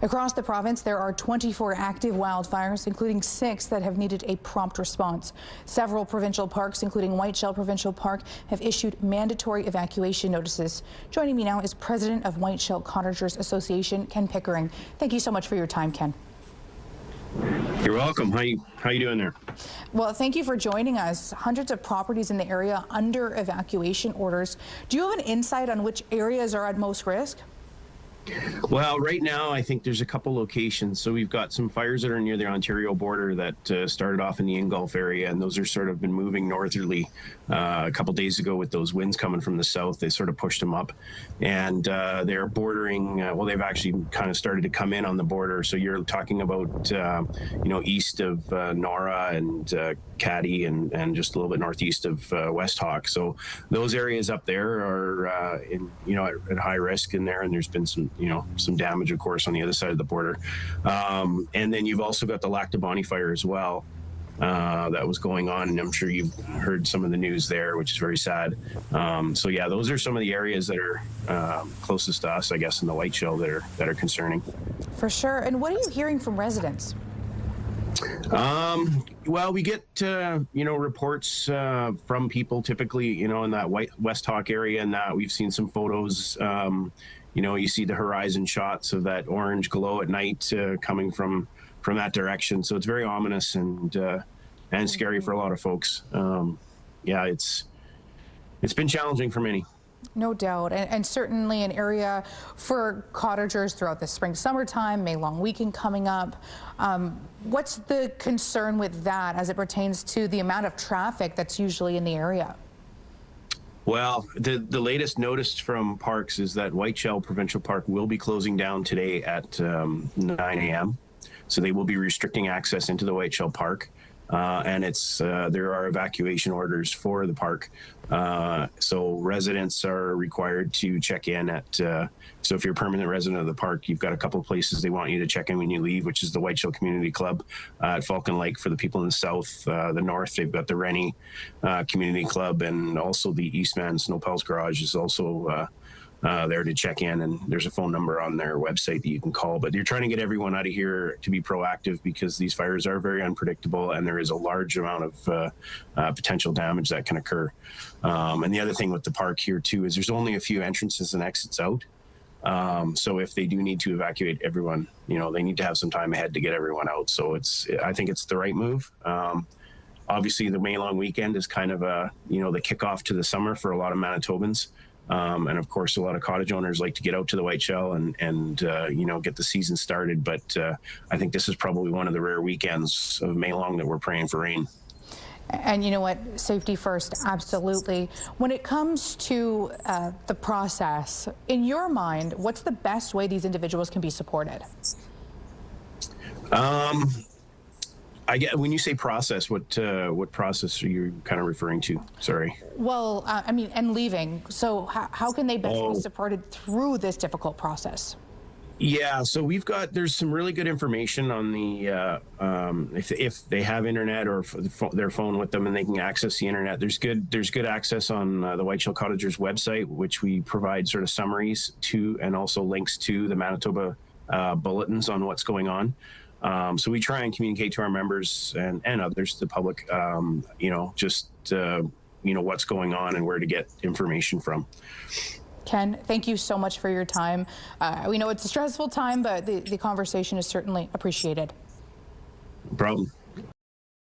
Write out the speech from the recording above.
Across the province, there are 24 active wildfires, including 6 that have needed a prompt response. Several provincial parks, including Whiteshell Provincial Park, have issued mandatory evacuation notices. Joining me now is President of Whiteshell Cottagers Association, Ken Pickering. Thank you so much for your time, Ken. You're welcome. How you doing there? Well, thank you for joining us. Hundreds of properties in the area under evacuation orders. Do you have an insight on which areas are at most risk? Well, right now, I think there's a couple locations. So we've got some fires that are near the Ontario border that started off in the Ingulf area, and those are sort of been moving northerly. A couple days ago with those winds coming from the south, they sort of pushed them up, and they're bordering, well, they've actually kind of started to come in on the border. So you're talking about, east of Nora and Caddy and just a little bit northeast of West Hawk. So those areas up there are, at high risk in there, and there's been some damage, of course, on the other side of the border. And then you've also got the Lac du Bonnet fire as well that was going on, and I'm sure you've heard some of the news there, which is very sad. So yeah, those are some of the areas that are closest to us, I guess, in the Whiteshell that are concerning. For sure. And what are you hearing from residents? Well, we get, reports from people typically, in that West Hawk area, and that we've seen some photos. You see the horizon shots of that orange glow at night coming from that direction. So it's very ominous and scary for a lot of folks. Yeah, it's been challenging for many. No doubt, and certainly an area for cottagers throughout the spring, summertime, May long weekend coming up. What's the concern with that as it pertains to the amount of traffic that's usually in the area? Well, the latest notice from parks is that Whiteshell Provincial Park will be closing down today at 9 a.m. So they will be restricting access into the Whiteshell Park. And there are evacuation orders for the park. So residents are required to check in at, so if you're a permanent resident of the park, you've got a couple of places they want you to check in when you leave, which is the Whiteshell Community Club at Falcon Lake for the people in the south. The north, they've got the Rennie Community Club, and also the Eastman Snowpals Garage is also there to check in, and there's a phone number on their website that you can call. But you're trying to get everyone out of here to be proactive, because these fires are very unpredictable, and there is a large amount of potential damage that can occur. And the other thing with the park here too is there's only a few entrances and exits out. So if they do need to evacuate everyone, they need to have some time ahead to get everyone out. So I think it's the right move. Obviously the May long weekend is kind of the kickoff to the summer for a lot of Manitobans. And of course, a lot of cottage owners like to get out to the Whiteshell and get the season started. But I think this is probably one of the rare weekends of May long that we're praying for rain. And you know what? Safety first, absolutely. When it comes to the process, in your mind, what's the best way these individuals can be supported? I get, when you say process, what process are you kind of referring to? Sorry. Well, and leaving. So how can they best be supported through this difficult process? Yeah, so there's some really good information on the, if they have internet or their phone with them and they can access the internet, there's good access on the Whiteshell Cottagers website, which we provide sort of summaries to, and also links to the Manitoba bulletins on what's going on. So we try and communicate to our members and others, the public, what's going on and where to get information from. Ken, thank you so much for your time. We know it's a stressful time, but the conversation is certainly appreciated. No problem.